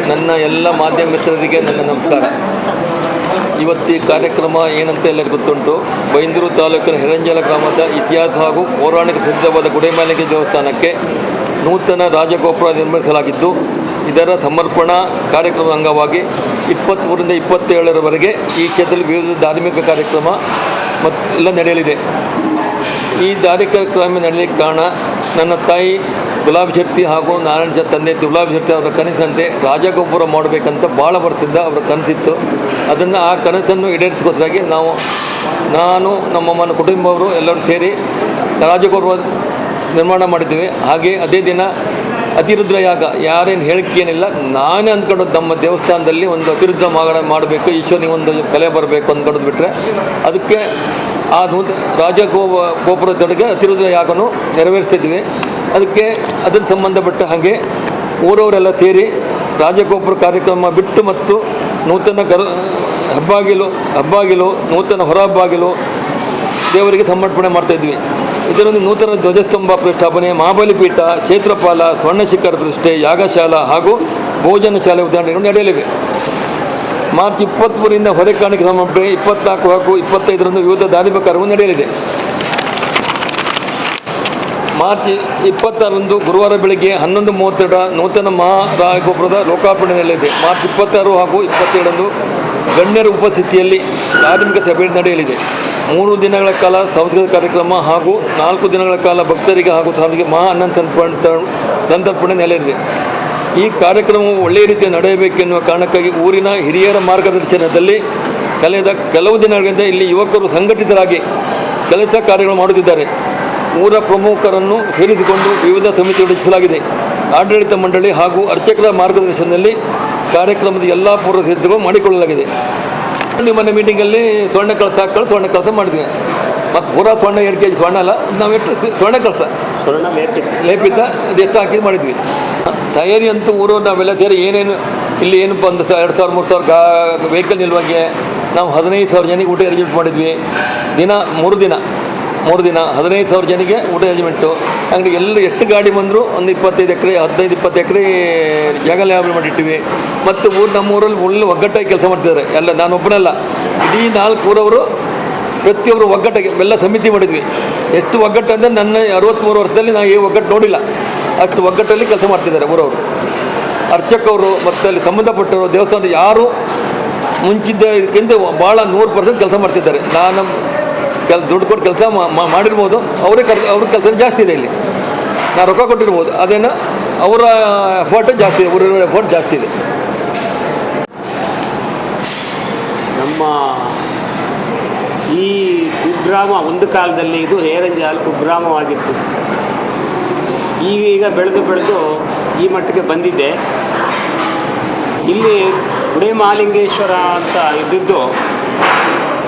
ನನ್ನ ಎಲ್ಲ ಮಾಧ್ಯಮ ಮಿತ್ರರಿಗೆ ನನ್ನ ನಮಸ್ಕಾರ. ಇವತ್ತು ಈ ಕಾರ್ಯಕ್ರಮ ಏನಂತ ಎಲ್ಲರಿಗೂ ಗೊತ್ತುಂಟು. ಬೈಂದೂರು ತಾಲೂಕಿನ ಹಿರಂಜಲ ಗ್ರಾಮದ ಇತಿಹಾಸ ಹಾಗೂ ಪೌರಾಣಿಕ ಪ್ರಸಿದ್ಧವಾದ ಗುಡಿಮಾಲಿಂಗೇಶ್ವರ ದೇವಸ್ಥಾನಕ್ಕೆ ನೂತನ ರಾಜಗೋಪುರ ನಿರ್ಮಿಸಲಾಗಿದ್ದು, ಇದರ ಸಮರ್ಪಣಾ ಕಾರ್ಯಕ್ರಮದ ಅಂಗವಾಗಿ 23ರಿಂದ 27ರವರೆಗೆ ಈ ಕ್ಷೇತ್ರದಲ್ಲಿ ವಿವಿಧ ಧಾರ್ಮಿಕ ಕಾರ್ಯಕ್ರಮ ಎಲ್ಲ ನಡೆಯಲಿದೆ. ಈ ಧಾರ್ಮಿಕ ಕಾರ್ಯಕ್ರಮ ನಡೆಯಲಿಕ್ಕೆ ಕಾರಣ ನನ್ನ ತಾಯಿ ಗುಲಾಬಿ ಶೆಟ್ಟಿ ಹಾಗೂ ನಾರಾಯಣ ತಂದೆ ಗುಲಾಬಿ ಶೆಟ್ಟಿ ಅವರ ಕನಸಂತೆ ರಾಜಗೋಪುರ ಮಾಡಬೇಕಂತ ಭಾಳ ವರ್ಷದಿಂದ ಅವರ ಕನಸಿತ್ತು. ಆ ಕನಸನ್ನು ಈಡೇರಿಸಿಕೊಟ್ಟಾಗಿ ನಾನು ನಮ್ಮಮ್ಮನ ಕುಟುಂಬವರು ಎಲ್ಲರೂ ಸೇರಿ ರಾಜಗೋಪುರ ನಿರ್ಮಾಣ ಮಾಡಿದ್ದೀವಿ. ಹಾಗೆ ಅದೇ ದಿನ ಅತಿರುದ್ರ ಯಾಗ, ಯಾರೇನು ಹೇಳಿಕೇನಿಲ್ಲ, ನಾನೇ ಅಂದ್ಕೊಂಡು ನಮ್ಮ ದೇವಸ್ಥಾನದಲ್ಲಿ ಒಂದು ಅತಿರುದ್ರ ಮಾಡಬೇಕು, ಈಶ್ವರನಿಗೆ ಒಂದು ಕಲೆ ಬರಬೇಕು ಅಂದ್ಕೊಂಡು ಬಿಟ್ಟರೆ ಅದಕ್ಕೆ ಆ ಗೋಪುರದೊಳಗೆ ಅತಿರುದ್ರ ಯಾಗನೂ ನೆರವೇರಿಸ್ತಿದ್ವಿ. ಅದಕ್ಕೆ ಸಂಬಂಧಪಟ್ಟ ಹಾಗೆ ಊರವರೆಲ್ಲ ಸೇರಿ ರಾಜಗೋಪುರ ಕಾರ್ಯಕ್ರಮ ಬಿಟ್ಟು ಮತ್ತು ನೂತನ ಹೆಬ್ಬಾಗಿಲು ನೂತನ ಹೊರ ಹೆಬ್ಬಾಗಿಲು ದೇವರಿಗೆ ಸಮರ್ಪಣೆ ಮಾಡ್ತಾಯಿದ್ವಿ. ಇದರಲ್ಲಿ ನೂತನ ಧ್ವಜಸ್ತಂಭ ಪ್ರತಿಷ್ಠಾಪನೆ, ಮಹಾಬಲಿಪೀಠ, ಕ್ಷೇತ್ರಪಾಲ, ಸ್ವರ್ಣಶಿಖರ ಪ್ರತಿಷ್ಠೆ, ಯಾಗಶಾಲಾ ಹಾಗೂ ಭೋಜನ ಶಾಲೆ ಉದ್ಘಾಟನೆಗಳು ನಡೆಯಲಿವೆ. ಮಾರ್ಚ್ 23ರಿಂದ ಹೊರೆಕಾಣಿಕೆ ಸಮರ್ಪಣೆ, 24 ಹಾಗೂ 25ರಂದು ವಿವಿಧ ಧಾರ್ಮಿಕ ಕಾರ್ಯವು ನಡೆಯಲಿದೆ. ಮಾರ್ಚ್ 26ರಂದು ಗುರುವಾರ ಬೆಳಗ್ಗೆ 11:32 ನೂತನ ಮಹಾರಾಜಗೋಪುರದ ಲೋಕಾರ್ಪಣೆ ನಡೆಯಲಿದೆ. ಮಾರ್ಚ್ 26 ಹಾಗೂ 27ರಂದು ಗಣ್ಯರ ಉಪಸ್ಥಿತಿಯಲ್ಲಿ ಧಾರ್ಮಿಕ ಸಭೆ ನಡೆಯಲಿದೆ. 3 ದಿನಗಳ ಕಾಲ ಸಾಂಸ್ಕೃತಿಕ ಕಾರ್ಯಕ್ರಮ ಹಾಗೂ 4 ದಿನಗಳ ಕಾಲ ಭಕ್ತರಿಗೆ ಹಾಗೂ ಸಾರ್ವಜನಿಕ ಮಹಾ ಅನ್ನ ಸಂತರ್ಪಣೆ ನಡೆಯಲಿದೆ. ಈ ಕಾರ್ಯಕ್ರಮವು ಒಳ್ಳೆಯ ರೀತಿಯ ನಡೆಯಬೇಕೆನ್ನುವ ಕಾರಣಕ್ಕಾಗಿ ಊರಿನ ಹಿರಿಯರ ಮಾರ್ಗದರ್ಶನದಲ್ಲಿ ಕಳೆದ ಕೆಲವು ದಿನಗಳಿಂದ ಇಲ್ಲಿ ಯುವಕರು ಸಂಘಟಿತರಾಗಿ ಕೆಲಸ ಕಾರ್ಯಗಳು ಮಾಡುತ್ತಿದ್ದಾರೆ. ಊರ ಪ್ರಮುಖರನ್ನು ಸೇರಿಸಿಕೊಂಡು ವಿವಿಧ ಸಮಿತಿಗಳು ರಚಿಸಲಾಗಿದೆ. ಆಡಳಿತ ಮಂಡಳಿ ಹಾಗೂ ಅರ್ಚಕರ ಮಾರ್ಗದರ್ಶನದಲ್ಲಿ ಕಾರ್ಯಕ್ರಮದ ಎಲ್ಲ ಪೂರ್ವ ಸಿದ್ಧತೆಗಳು ಮಾಡಿಕೊಳ್ಳಲಾಗಿದೆ. ಮನೆ ಮೀಟಿಂಗಲ್ಲಿ ಸ್ವರ್ಣ ಕಳಸ ಮಾಡಿದ್ವಿ. ಮತ್ತು ಪೂರಾ ಸ್ವರ್ಣ 2 kg ಸ್ವರ್ಣ ಅಲ್ಲ, ನಾವು ಎಷ್ಟು ಸ್ವರ್ಣ ಕಳಸ ಲೇಪಿತ ಅದೆಷ್ಟು ಹಾಕಿ ಮಾಡಿದ್ವಿ. ತಯಾರಿ ಅಂತೂ ಊರು ನಾವೆಲ್ಲ ಸೇರಿ ಏನೇನು ಇಲ್ಲಿ ಏನಪ್ಪ ಒಂದು 2,000-3,000 ವೆಹಿಕಲ್ ನಿಲ್ಲುವಂಗೆ ನಾವು 15,000 ಜನಕ್ಕೆ ಊಟ ಅರೇಂಜ್ಮೆಂಟ್ ಮಾಡಿದ್ವಿ. 3 ದಿನ 15,000 ಜನಕ್ಕೆ ಊಟ ಅರೇಂಜ್ಮೆಂಟು. ಅಂಗಡಿ ಎಲ್ಲ ಎಷ್ಟು ಗಾಡಿ ಬಂದರೂ ಒಂದು 25 ಎಕರೆ 15-20 ಎಕರೆ ಜಾಗ ಲಾಭ ಮಾಡಿಟ್ಟಿವಿ. ಮತ್ತು ನಮ್ಮೂರಲ್ಲಿ ಒಳ್ಳೆ ಒಗ್ಗಟ್ಟಾಗಿ ಕೆಲಸ ಮಾಡ್ತಿದ್ದಾರೆ. ಎಲ್ಲ ನಾನೊಬ್ಬನಲ್ಲ, ಇಡೀ 4 ಊರವರು ಪ್ರತಿಯೊಬ್ಬರು ಒಗ್ಗಟ್ಟಾಗಿ ಎಲ್ಲ ಸಮಿತಿ ಮಾಡಿದ್ವಿ. ಎಷ್ಟು ಒಗ್ಗಟ್ಟು ಅಂದರೆ ನನ್ನ 63 ವರ್ಷದಲ್ಲಿ ನಾನು ಈ ಒಗ್ಗಟ್ಟು ನೋಡಿಲ್ಲ. ಅಷ್ಟು ಒಗ್ಗಟ್ಟಲ್ಲಿ ಕೆಲಸ ಮಾಡ್ತಿದ್ದಾರೆ ಊರವರು. ಅರ್ಚಕವರು ಮತ್ತು ಅಲ್ಲಿ ಸಂಬಂಧಪಟ್ಟವರು ದೇವಸ್ಥಾನದ ಯಾರು ಮುಂಚಿದ್ದಕ್ಕಿಂತ ಭಾಳ 100% ಕೆಲಸ ಮಾಡ್ತಿದ್ದಾರೆ. ನಾನು ದುಡ್ಡು ಕೊಟ್ಟು ಕೆಲಸ ಮಾಡಿರ್ಬೋದು, ಅವ್ರ ಕೆಲಸ ಜಾಸ್ತಿ ಇದೆ. ಇಲ್ಲಿ ನಾನು ರೊಕ್ಕ ಕೊಟ್ಟಿರ್ಬೋದು, ಅದೇನು ಅವರ ಎಫರ್ಟ್ ಜಾಸ್ತಿ ಇದೆ, ಊರಿನ ಎಫರ್ಟ್ ಜಾಸ್ತಿ ಇದೆ. ನಮ್ಮ ಈ ಕುಗ್ರಾಮ ಒಂದು ಕಾಲದಲ್ಲಿ ಇದು ಹೇರಂಜಾಲ ಕುಗ್ರಾಮವಾಗಿತ್ತು. ಈಗ ಬೆಳೆದು ಈ ಮಟ್ಟಕ್ಕೆ ಬಂದಿದೆ. ಇಲ್ಲಿ ಗುಡಿಮಾಲಿಂಗೇಶ್ವರ ಅಂತ ಇದ್ದಿದ್ದು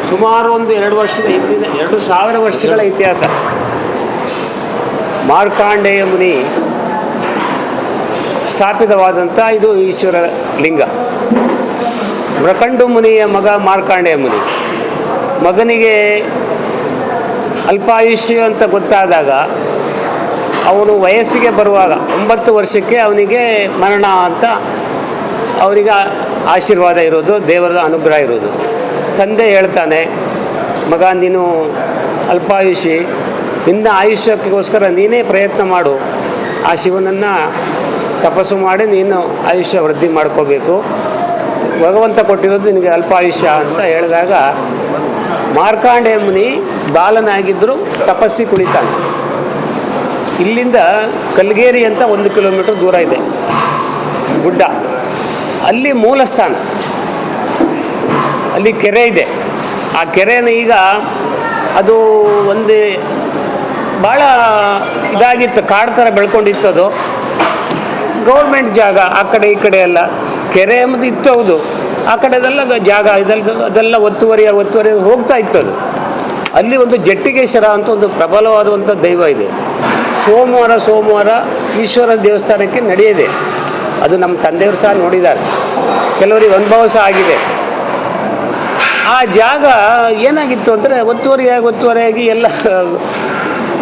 ಸುಮಾರು ಒಂದು 2,000 ವರ್ಷಗಳ ಇತಿಹಾಸ. ಮಾರ್ಕಾಂಡೇಯ ಮುನಿ ಸ್ಥಾಪಿತವಾದಂಥ ಇದು ಈಶ್ವರ ಲಿಂಗ. ಮೃಕಂಡು ಮುನಿಯ ಮಗ ಮಾರ್ಕಾಂಡೇಯ ಮುನಿ. ಮಗನಿಗೆ ಅಲ್ಪಾಯುಷ್ಯ ಅಂತ ಗೊತ್ತಾದಾಗ ಅವನು ವಯಸ್ಸಿಗೆ ಬರುವಾಗ 9 ವರ್ಷಕ್ಕೆ ಅವನಿಗೆ ಮರಣ ಅಂತ ಅವನಿಗೆ ಆಶೀರ್ವಾದ ಇರೋದು, ದೇವರ ಅನುಗ್ರಹ ಇರೋದು. ತಂದೆ ಹೇಳ್ತಾನೆ, ಮಗ ನೀನು ಅಲ್ಪಾಯುಷಿ, ನಿನ್ನ ಆಯುಷ್ಯಕ್ಕೋಸ್ಕರ ನೀನೇ ಪ್ರಯತ್ನ ಮಾಡು, ಆ ಶಿವನನ್ನು ತಪಸ್ಸು ಮಾಡಿ ನೀನು ಆಯುಷ್ಯ ವೃದ್ಧಿ ಮಾಡ್ಕೋಬೇಕು, ಭಗವಂತ ಕೊಟ್ಟಿರೋದು ನಿನಗೆ ಅಲ್ಪಾಯುಷ್ಯ ಅಂತ ಹೇಳಿದಾಗ ಮಾರ್ಕಾಂಡೇಯ ಮುನಿ ಬಾಲನಾಗಿದ್ದರೂ ತಪಸ್ಸಿ ಕುಳಿತಾನೆ. ಇಲ್ಲಿಂದ ಕಲ್ಗೇರಿ ಅಂತ 1 ಕಿಲೋಮೀಟರ್ ದೂರ ಇದೆ ಗುಡ್ಡ. ಅಲ್ಲಿ ಮೂಲ ಸ್ಥಾನ, ಅಲ್ಲಿ ಕೆರೆ ಇದೆ. ಆ ಕೆರೆನ ಈಗ ಅದು ಒಂದು ಭಾಳ ಇದಾಗಿತ್ತು, ಕಾಡು ಥರ ಬೆಳ್ಕೊಂಡಿತ್ತು. ಅದು ಗೌರ್ಮೆಂಟ್ ಜಾಗ, ಆ ಕಡೆ ಈ ಕಡೆ ಎಲ್ಲ ಕೆರೆ ಎಂಬುದು ಇತ್ತು. ಹೌದು, ಆ ಕಡೆದೆಲ್ಲ ಜಾಗ ಅದೆಲ್ಲ ಒತ್ತುವರಿ ಹೋಗ್ತಾ ಇತ್ತು. ಅದು ಅಲ್ಲಿ ಒಂದು ಜಟ್ಟಿಗೇಶ್ವರ ಅಂತ ಒಂದು ಪ್ರಬಲವಾದಂಥ ದೈವ ಇದೆ. ಸೋಮವಾರ ಈಶ್ವರ ದೇವಸ್ಥಾನಕ್ಕೆ ನಡೆಯದೆ. ಅದು ನಮ್ಮ ತಂದೆಯವರು ಸಹ ನೋಡಿದ್ದಾರೆ, ಕೆಲವರಿಗೆ ಅನುಭವ ಸಹ ಆಗಿದೆ. ಆ ಜಾಗ ಏನಾಗಿತ್ತು ಅಂದರೆ ಒತ್ತುವರಿಯಾಗಿ ಎಲ್ಲ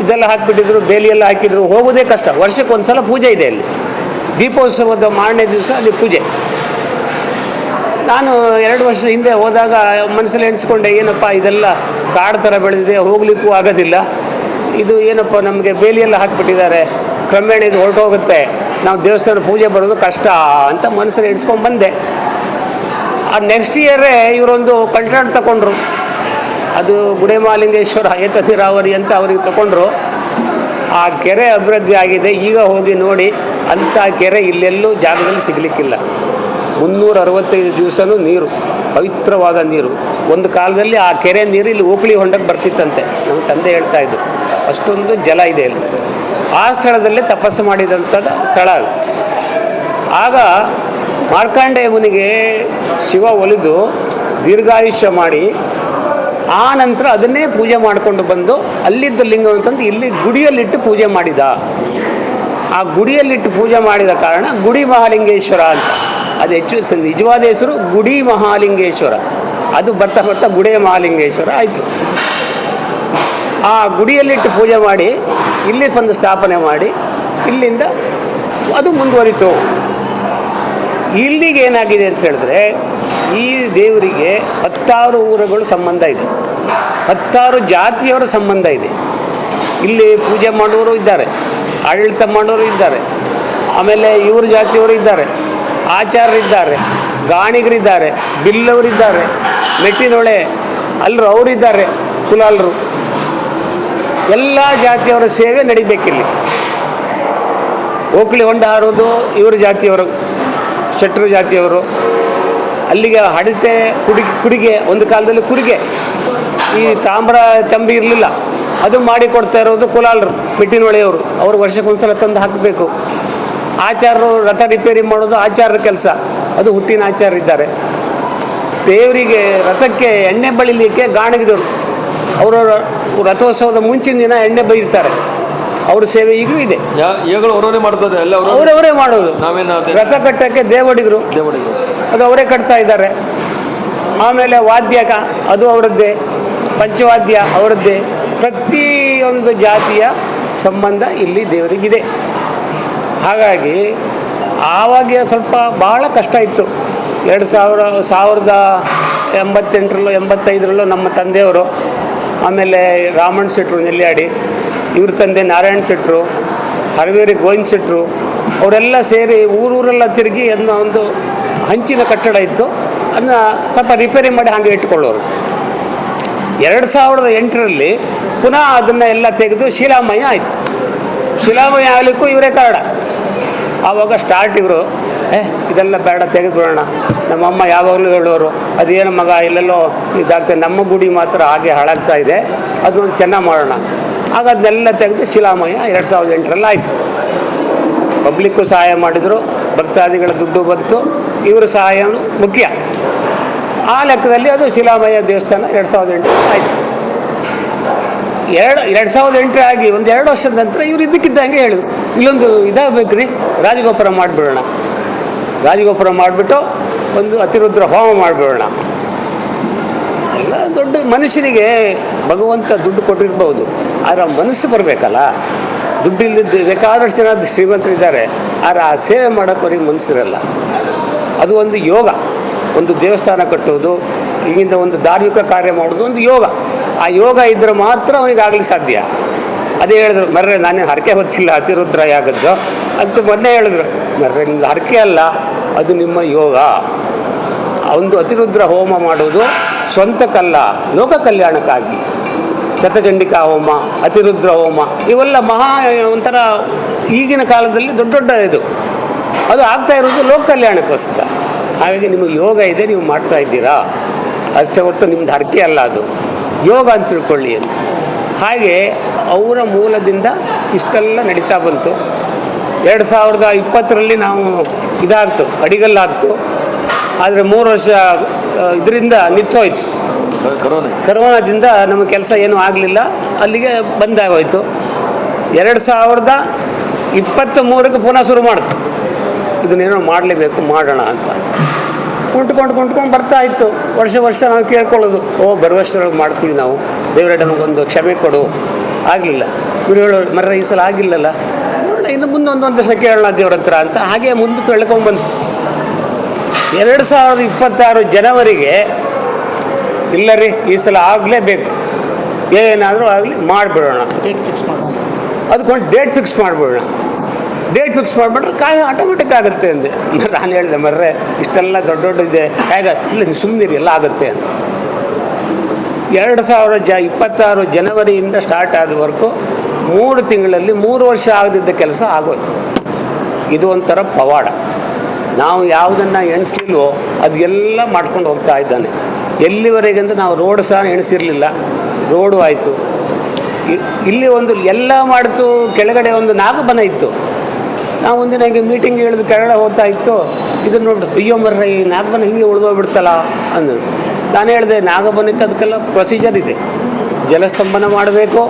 ಇದೆಲ್ಲ ಹಾಕಿಬಿಟ್ಟಿದ್ರು, ಬೇಲಿಯೆಲ್ಲ ಹಾಕಿದ್ರು, ಹೋಗೋದೇ ಕಷ್ಟ. ವರ್ಷಕ್ಕೆ ಒಂದು ಸಲ ಪೂಜೆ ಇದೆ ಅಲ್ಲಿ. ದೀಪೋತ್ಸವದ ಮಾರನೇ ದಿವಸ ಅಲ್ಲಿ ಪೂಜೆ. ನಾನು 2 ವರ್ಷ ಹಿಂದೆ ಹೋದಾಗ ಮನಸ್ಸಲ್ಲಿ ಎಣಿಸ್ಕೊಂಡೆ, ಏನಪ್ಪ ಇದೆಲ್ಲ ಕಾಡು ಥರ ಬೆಳೆದಿದೆ, ಹೋಗ್ಲಿಕ್ಕೂ ಆಗೋದಿಲ್ಲ, ಇದು ಏನಪ್ಪ ನಮಗೆ ಬೇಲಿಯೆಲ್ಲ ಹಾಕಿಬಿಟ್ಟಿದ್ದಾರೆ, ಕ್ರಮೇಣ ಇದು ಹೊರಟೋಗುತ್ತೆ, ನಾವು ದೇವಸ್ಥಾನ ಪೂಜೆ ಬರೋದು ಕಷ್ಟ ಅಂತ ಮನಸ್ಸಲ್ಲಿ ಎಣಿಸ್ಕೊಂಡು ಬಂದೆ. ಆ ನೆಕ್ಸ್ಟ್ ಇಯರೇ ಇವರೊಂದು ಕಂಟ್ರಾಕ್ಟ್ ತಗೊಂಡ್ರು, ಅದು ಗುಡೆಮಹಾಲಿಂಗೇಶ್ವರ ಏತನೀರಾವರಿ ಅಂತ ಅವ್ರಿಗೆ ತಗೊಂಡ್ರು. ಆ ಕೆರೆ ಅಭಿವೃದ್ಧಿ ಆಗಿದೆ. ಈಗ ಹೋಗಿ ನೋಡಿ, ಅಂಥ ಕೆರೆ ಇಲ್ಲೆಲ್ಲೂ ಜಾಗದಲ್ಲಿ ಸಿಗಲಿಕ್ಕಿಲ್ಲ. 365 ದಿವಸನೂ ನೀರು, ಪವಿತ್ರವಾದ ನೀರು. ಒಂದು ಕಾಲದಲ್ಲಿ ಆ ಕೆರೆ ನೀರು ಇಲ್ಲಿ ಓಕಳಿ ಹೊಂಡಕ್ಕೆ ಬರ್ತಿತ್ತಂತೆ, ನಮ್ಮ ತಂದೆ ಹೇಳ್ತಾ ಇದ್ರು. ಅಷ್ಟೊಂದು ಜಲ ಇದೆ ಇಲ್ಲಿ. ಆ ಸ್ಥಳದಲ್ಲೇ ತಪಸ್ಸು ಮಾಡಿದಂಥದ್ದು ಸ್ಥಳ ಅದು. ಆಗ ಮಾರ್ಕಾಂಡೇಯ ಮುನಿಗೆ ಶಿವ ಒಲಿದು ದೀರ್ಘಾಯುಷ್ಯ ಮಾಡಿ ಆ ನಂತರ ಅದನ್ನೇ ಪೂಜೆ ಮಾಡಿಕೊಂಡು ಬಂದು ಅಲ್ಲಿದ್ದ ಲಿಂಗ ಅಂತಂದು ಇಲ್ಲಿ ಗುಡಿಯಲ್ಲಿಟ್ಟು ಪೂಜೆ ಮಾಡಿದ. ಆ ಗುಡಿಯಲ್ಲಿಟ್ಟು ಪೂಜೆ ಮಾಡಿದ ಕಾರಣ ಗುಡಿ ಮಹಾಲಿಂಗೇಶ್ವರ ಅಂತ. ಅದು ಹೆಚ್ಚು ನಿಜವಾದ ಹೆಸರು ಗುಡಿ ಮಹಾಲಿಂಗೇಶ್ವರ. ಅದು ಬರ್ತಾ ಬರ್ತಾ ಗುಡೆ ಮಹಾಲಿಂಗೇಶ್ವರ ಆಯಿತು. ಆ ಗುಡಿಯಲ್ಲಿಟ್ಟು ಪೂಜೆ ಮಾಡಿ ಇಲ್ಲಿ ಬಂದು ಸ್ಥಾಪನೆ ಮಾಡಿ ಇಲ್ಲಿಂದ ಅದು ಮುಂದುವರಿತು. ಇಲ್ಲಿಗೆ ಏನಾಗಿದೆ ಅಂತ ಹೇಳಿದ್ರೆ, ಈ ದೇವರಿಗೆ 10 ಊರುಗಳು ಸಂಬಂಧ ಇದೆ, 10 ಜಾತಿಯವರ ಸಂಬಂಧ ಇದೆ. ಇಲ್ಲಿ ಪೂಜೆ ಮಾಡೋರು ಇದ್ದಾರೆ, ಆಡಳಿತ ಮಾಡೋರು ಇದ್ದಾರೆ, ಆಮೇಲೆ ಇವ್ರ ಜಾತಿಯವರು ಇದ್ದಾರೆ, ಆಚಾರ್ಯರಿದ್ದಾರೆ, ಗಾಣಿಗರಿದ್ದಾರೆ, ಬಿಲ್ಲವರಿದ್ದಾರೆ, ಮೆಟ್ಟಿನೊಳೆ ಅಲ್ಲರು ಅವರಿದ್ದಾರೆ, ಕುಲಾಲರು. ಎಲ್ಲ ಜಾತಿಯವರ ಸೇವೆ ನಡಿಬೇಕಿಲ್ಲಿ. ಓಕಳಿ ಹೊಂಡ ಹಾರೋದು ಇವ್ರ ಜಾತಿಯವರು, ಶೆಟ್ರು ಜಾತಿಯವರು. ಅಲ್ಲಿಗೆ ಹಡತೆ ಕುಡಿಗೆ, ಒಂದು ಕಾಲದಲ್ಲಿ ಕುರಿಗೆ, ಈ ತಾಮ್ರ ಚಂಬಿ ಇರಲಿಲ್ಲ, ಅದು ಮಾಡಿಕೊಡ್ತಾ ಇರೋದು ಕುಲಾಲರು, ಮೆಟ್ಟಿನೊಳೆಯವರು. ಅವರು ವರ್ಷಕ್ಕೊಂದ್ಸಲ ತಂದು ಹಾಕಬೇಕು. ಆಚಾರರು ರಥ ರಿಪೇರಿ ಮಾಡೋದು ಆಚಾರ್ಯರ ಕೆಲಸ, ಅದು ಹುಟ್ಟಿನ ಆಚಾರ್ಯರಿದ್ದಾರೆ. ದೇವರಿಗೆ ರಥಕ್ಕೆ ಎಣ್ಣೆ ಬಳಿಲಿಕ್ಕೆ ಗಾಣಿಗಿದವರು, ಅವರು ರಥೋತ್ಸವದ ಮುಂಚಿನ ದಿನ ಎಣ್ಣೆ ಬೈರ್ತಾರೆ. ಅವ್ರ ಸೇವೆ ಈಗಲೂ ಇದೆ. ಈಗಲೂ ಅವರವರೇ ಮಾಡ್ತಾರೆ, ಎಲ್ಲ ಅವರವರೇ ಮಾಡೋದು. ನಾವೇನು ರಥ ಕಟ್ಟಕ್ಕೆ ದೇವಡಿಗರು ಅದು ಅವರೇ ಕಟ್ತಾ ಇದ್ದಾರೆ. ಆಮೇಲೆ ವಾದ್ಯ ಅದು ಅವರದ್ದೇ, ಪಂಚವಾದ್ಯ ಅವರದ್ದೇ. ಪ್ರತಿಯೊಂದು ಜಾತಿಯ ಸಂಬಂಧ ಇಲ್ಲಿ ದೇವರಿಗಿದೆ. ಹಾಗಾಗಿ ಆವಾಗ ಸ್ವಲ್ಪ ಭಾಳ ಕಷ್ಟ ಇತ್ತು. 1988 85 ನಮ್ಮ ತಂದೆಯವರು, ಆಮೇಲೆ ರಾಮಣ್ಣ ಶೆಟ್ಟರು ನೆಲ್ಯಾಡಿ, ಇವ್ರ ತಂದೆ ನಾರಾಯಣ ಶೆಟ್ಟರು, ಹರವೇರಿ ಗೋವಿಂದ ಶೆಟ್ಟರು, ಅವರೆಲ್ಲ ಸೇರಿ ಊರೂರೆಲ್ಲ ತಿರುಗಿ ಅನ್ನೋ ಒಂದು ಹಂಚಿನ ಕಟ್ಟಡ ಇತ್ತು, ಅದನ್ನ ಸ್ವಲ್ಪ ರಿಪೇರಿ ಮಾಡಿ ಹಾಗೆ ಇಟ್ಕೊಳ್ಳೋರು. 2008 ಪುನಃ ಅದನ್ನು ಎಲ್ಲ ತೆಗೆದು ಶಿಲಾಮಯ ಆಯಿತು. ಶಿಲಾಮಯ ಆಗಲಿಕ್ಕೂ ಇವರೇ ಕಾರಣ. ಆವಾಗ ಸ್ಟಾರ್ಟ್ ಇವರು, ಇದೆಲ್ಲ ಬೇಡ, ತೆಗೆದುಬಿಡೋಣ. ನಮ್ಮಮ್ಮ ಯಾವಾಗಲೂ ಹೇಳೋರು, ಅದೇನು ಮಗ ಇಲ್ಲೆಲ್ಲೋ ಇದಾಗ್ತದೆ, ನಮ್ಮ ಗುಡಿ ಮಾತ್ರ ಹಾಗೆ ಹಾಳಾಗ್ತಾ ಇದೆ, ಅದೊಂದು ಚೆನ್ನಾಗಿ ಮಾಡೋಣ. ಆಗ ಅದನ್ನೆಲ್ಲ ತೆಗೆದು ಶಿಲಾಮಯ 2008 ಆಯಿತು. ಪಬ್ಲಿಕ್ಕು ಸಹಾಯ ಮಾಡಿದರು, ಭಕ್ತಾದಿಗಳ ದುಡ್ಡು ಬಂತು, ಇವರ ಸಹಾಯ ಮುಖ್ಯ. ಆ ಲೆಕ್ಕದಲ್ಲಿ ಅದು ಶಿಲಾಮಯ ದೇವಸ್ಥಾನ 2008 ಆಯಿತು. 2008 ಆಗಿ 1-2 ವರ್ಷದ ನಂತರ ಇವರು ಇದ್ದಕ್ಕಿದ್ದಂಗೆ ಹೇಳಿದ್ರು, ಇಲ್ಲೊಂದು ಇದಾಗಬೇಕು ರೀ, ರಾಜಗೋಪುರ ಮಾಡಿಬಿಡೋಣ. ರಾಜಗೋಪುರ ಮಾಡಿಬಿಟ್ಟು ಒಂದು ಅತಿರುದ್ರ ಹೋಮ ಮಾಡಿಬಿಡೋಣ. ಎಲ್ಲ ದೊಡ್ಡ ಮನುಷ್ಯನಿಗೆ ಭಗವಂತ ದುಡ್ಡು ಕೊಟ್ಟಿರ್ಬೋದು, ಆದರೆ ಮನಸ್ಸು ಬರಬೇಕಲ್ಲ. ದುಡ್ಡು ಇಲ್ಲದ್ದು ಬೇಕಾದಷ್ಟು ಜನ ಶ್ರೀಮಂತರಿದ್ದಾರೆ, ಆದರೆ ಆ ಸೇವೆ ಮಾಡೋಕ್ಕೆ ಅವ್ರಿಗೆ ಮನಸ್ಸಿರಲ್ಲ. ಅದು ಒಂದು ಯೋಗ. ಒಂದು ದೇವಸ್ಥಾನ ಕಟ್ಟೋದು, ಈಗಿಂದ ಒಂದು ಧಾರ್ಮಿಕ ಕಾರ್ಯ ಮಾಡೋದು ಒಂದು ಯೋಗ. ಆ ಯೋಗ ಇದ್ದರೆ ಮಾತ್ರ ಅವನಿಗೆ ಆಗಲಿ ಸಾಧ್ಯ. ಅದೇ ಹೇಳಿದ್ರು, ಮರ್ರೆ ನಾನೇನು ಹರಕೆ ಹೊತ್ತಿಲ್ಲ ಅತಿರುದ್ರ ಯಾಗದ್ದು ಅಂತ ಮೊನ್ನೆ ಹೇಳಿದ್ರು. ಮರ್ರೆ ನಿಮ್ದು ಹರಕೆ ಅಲ್ಲ, ಅದು ನಿಮ್ಮ ಯೋಗ. ಒಂದು ಅತಿರುದ್ರ ಹೋಮ ಮಾಡೋದು ಸ್ವಂತಕ್ಕಲ್ಲ, ಲೋಕ ಕಲ್ಯಾಣಕ್ಕಾಗಿ. ಶತಚಂಡಿಕಾ ಹೋಮ, ಅತಿರುದ್ರ ಹೋಮ, ಇವೆಲ್ಲ ಮಹಾ ಒಂಥರ ಈಗಿನ ಕಾಲದಲ್ಲಿ ದೊಡ್ಡ ದೊಡ್ಡ ಇದು, ಅದು ಆಗ್ತಾ ಇರೋದು ಲೋಕ ಕಲ್ಯಾಣಕ್ಕೋಸ್ಕರ. ಹಾಗಾಗಿ ನಿಮಗೆ ಯೋಗ ಇದೆ, ನೀವು ಮಾಡ್ತಾ ಇದ್ದೀರಾ ಅಷ್ಟೇ ಹೊರತು ನಿಮ್ಮದು ಹರಕೆ ಅಲ್ಲ, ಅದು ಯೋಗ ಅಂತ ತಿಳ್ಕೊಳ್ಳಿ ಅಂತ. ಹಾಗೆ ಅವರ ಮೂಲದಿಂದ ಇಷ್ಟೆಲ್ಲ ನಡೀತಾ ಬಂತು. 2020 ನಾವು ಇದಾಗ್ತು, ಅಡಿಗಲ್ಲಾಗ್ತು. ಆದರೆ 3 ವರ್ಷ ಇದರಿಂದ ನಿಂತೋಯ್ತು. ಕರೋನಾದಿಂದ ನಮ್ಮ ಕೆಲಸ ಏನೂ ಆಗಲಿಲ್ಲ, ಅಲ್ಲಿಗೆ ಬಂದಾಗೋಯ್ತು. 2023 ಪುನಃ ಶುರು ಮಾಡಿತು, ಇದನ್ನೇನೋ ಮಾಡಲೇಬೇಕು, ಮಾಡೋಣ ಅಂತ. ಕುಂಟ್ಕೊಂಡು ಬರ್ತಾ ಇತ್ತು. ವರ್ಷ ನಾವು ಕೇಳ್ಕೊಳ್ಳೋದು, ಬರುವ ವರ್ಷದೊಳಗೆ ಮಾಡ್ತೀವಿ ನಾವು, ದೇವರೇ ನಮಗೊಂದು ಕ್ಷಮೆ ಕೊಡು. ಆಗಲಿಲ್ಲ. ಇವ್ರು ಹೇಳೋರು, ಮರ್ರ ಈ ಸಲ ಆಗಿಲ್ಲಲ್ಲ, ನೋಡೋಣ ಇನ್ನು ಮುಂದೆ ಒಂದು ವರ್ಷ ಕೇಳೋಣ ದೇವ್ರ ಹತ್ರ ಅಂತ. ಹಾಗೆ ಮುಂದೆ ತೊಳ್ಕೊಂಡ್ಬಂತು. 2026 ಜನವರಿಗೆ ಇಲ್ಲ ರೀ ಈ ಸಲ ಆಗಲೇಬೇಕು, ಏನಾದರೂ ಆಗಲಿ ಮಾಡಿಬಿಡೋಣ, ಡೇಟ್ ಫಿಕ್ಸ್ ಮಾಡೋಣ. ಅದಕ್ಕೊಂದು ಡೇಟ್ ಫಿಕ್ಸ್ ಮಾಡಿಬಿಡೋಣ. ಡೇಟ್ ಫಿಕ್ಸ್ ಮಾಡಿಬಿಟ್ರೆ ಕಾಯಿ ಆಟೋಮೆಟಿಕ್ ಆಗುತ್ತೆ ಅಂದೆ. ನಾನು ಹೇಳಿದೆ ಮರ್ರೆ ಇಷ್ಟೆಲ್ಲ ದೊಡ್ಡ ಇದೆ ಹೇಗೆ, ಇಲ್ಲ ನೀವು ಸುಮ್ಮನಿರಿ ಎಲ್ಲ ಆಗುತ್ತೆ ಅಂತ. 2026 ಜನವರಿಯಿಂದ ಸ್ಟಾರ್ಟ್ ಆದವರೆಗೂ 3 ತಿಂಗಳಲ್ಲಿ 3 ವರ್ಷ ಆಗದಿದ್ದ ಕೆಲಸ ಆಗೋಯ್ತು. ಇದು ಒಂಥರ ಪವಾಡ. ನಾವು ಯಾವುದನ್ನು ಎಣಿಸ್ಲಿಲ್ವೋ ಅದು ಎಲ್ಲ ಮಾಡ್ಕೊಂಡು ಹೋಗ್ತಾ ಇದ್ದಾನೆ. ಎಲ್ಲಿವರೆಗೆಂದು ನಾವು ರೋಡ್ ಸಹ ಎಣಿಸಿರಲಿಲ್ಲ, ರೋಡು ಆಯಿತು. ಇಲ್ಲಿ ಒಂದು ಎಲ್ಲ ಮಾಡಿತು. ಕೆಳಗಡೆ ಒಂದು ನಾಗಬನ ಇತ್ತು. ನಾವು ಒಂದಿನ ಹಿಂಗೆ ಮೀಟಿಂಗ್ ಹೇಳಿದು ಕೆಳಗಡೆ ಹೋಗ್ತಾ ಇತ್ತು. ಇದನ್ನು ನೋಡಿ ಅಯ್ಯೋ ಮರ್ರೆ ಈ ನಾಗಬನ ಹಿಂಗೆ ಉಳಿದೋಗ್ಬಿಡ್ತಲ್ಲ ಅಂದರು. ನಾನು ಹೇಳಿದೆ ನಾಗಬನಕ್ಕೆ ಅದಕ್ಕೆಲ್ಲ ಪ್ರೊಸೀಜರ್ ಇದೆ, ಜಲಸ್ತಂಭನ ಮಾಡಬೇಕು,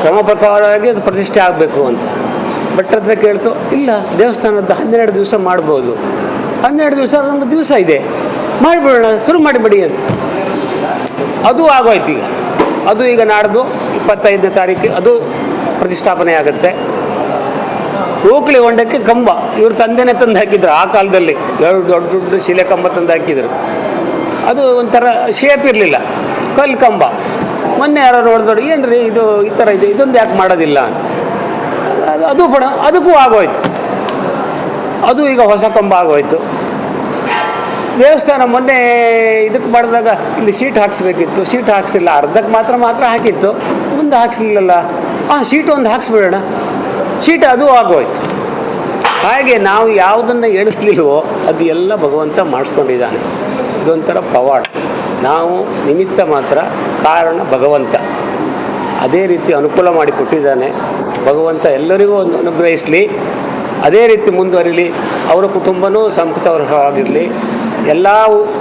ಕ್ರಮ ಪ್ರಕಾರವಾಗಿ ಅದು ಪ್ರತಿಷ್ಠೆ ಆಗಬೇಕು ಅಂತ. ಭಟ್ರ ಹತ್ರ ಕೇಳ್ತು, ಇಲ್ಲ ದೇವಸ್ಥಾನದ 12 ದಿವಸ ಮಾಡ್ಬೋದು. 12 ದಿವಸ ನಮ್ಗೆ ದಿವಸ ಇದೆ, ಮಾಡಿಬಿಡೋಣ, ಶುರು ಮಾಡಿಬಿಡಿ ಅಂತ. ಅದು ಆಗೋಯ್ತು. ಅದು ಈಗ ನಾಡ್ದು 25ನೇ ತಾರೀಕು ಅದು ಪ್ರತಿಷ್ಠಾಪನೆ ಆಗುತ್ತೆ. ಓಕಳಿ ಹೊಂಡಕ್ಕೆ ಕಂಬ ಇವ್ರ ತಂದೆನೇ ತಂದು ಹಾಕಿದ್ರು. ಆ ಕಾಲದಲ್ಲಿ 2 ದೊಡ್ಡ ಶಿಲೆ ಕಂಬ ತಂದು ಹಾಕಿದರು. ಅದು ಒಂಥರ ಶೇಪ್ ಇರಲಿಲ್ಲ, ಕಲ್ಲು ಕಂಬ. ಮೊನ್ನೆ ಯಾರೋ ನೋಡಿದೋಡು ಏನು ರೀ ಇದು ಈ ಥರ ಇದೆ, ಇದೊಂದು ಯಾಕೆ ಮಾಡೋದಿಲ್ಲ ಅಂತ. ಅದು ಅದಕ್ಕೂ ಆಗೋಯ್ತು. ಅದು ಈಗ ಹೊಸ ಕಂಬ ಆಗೋಯ್ತು. ದೇವಸ್ಥಾನ ಮೊನ್ನೆ ಇದಕ್ಕೆ ಮಾಡಿದಾಗ ಇಲ್ಲಿ ಶೀಟ್ ಹಾಕ್ಸ್ಬೇಕಿತ್ತು, ಶೀಟ್ ಹಾಕ್ಸಿಲ್ಲ, ಅರ್ಧಕ್ಕೆ ಮಾತ್ರ ಹಾಕಿತ್ತು, ಮುಂದೆ ಹಾಕ್ಸಲಿಲ್ಲಲ್ಲ. ಶೀಟ್ ಒಂದು ಹಾಕ್ಸ್ಬಿಡೋಣ, ಶೀಟ್ ಅದು ಆಗೋಯ್ತು. ಹಾಗೆ ನಾವು ಯಾವುದನ್ನು ಎಣಿಸ್ಲಿಲ್ವೋ ಅದು ಎಲ್ಲ ಭಗವಂತ ಮಾಡಿಸ್ಕೊಂಡಿದ್ದಾನೆ. ಇದೊಂಥರ ಪವಾಡ. ನಾವು ನಿಮಿತ್ತ ಮಾತ್ರ, ಕಾರಣ ಭಗವಂತ. ಅದೇ ರೀತಿ ಅನುಕೂಲ ಮಾಡಿಕೊಟ್ಟಿದ್ದಾನೆ ಭಗವಂತ. ಎಲ್ಲರಿಗೂ ಒಂದು ಅನುಗ್ರಹಿಸಲಿ, ಅದೇ ರೀತಿ ಮುಂದುವರಿಲಿ. ಅವರ ಕುಟುಂಬನೂ ಸಂಪುಟವಾಗಿರಲಿ, ಎಲ್ಲ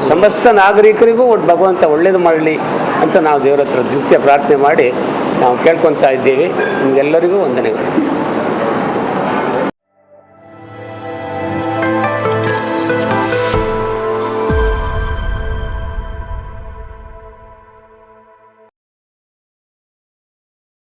ಸಮಸ್ತ ನಾಗರಿಕರಿಗೂ ಭಗವಂತ ಒಳ್ಳೆಯದು ಮಾಡಲಿ ಅಂತ ನಾವು ದೇವರ ಹತ್ರ ನಿತ್ಯ ಪ್ರಾರ್ಥನೆ ಮಾಡಿ ನಾವು ಕೇಳ್ಕೊತಾ ಇದ್ದೇವೆ. ನಿಮಗೆಲ್ಲರಿಗೂ ವಂದನೆಗಳು.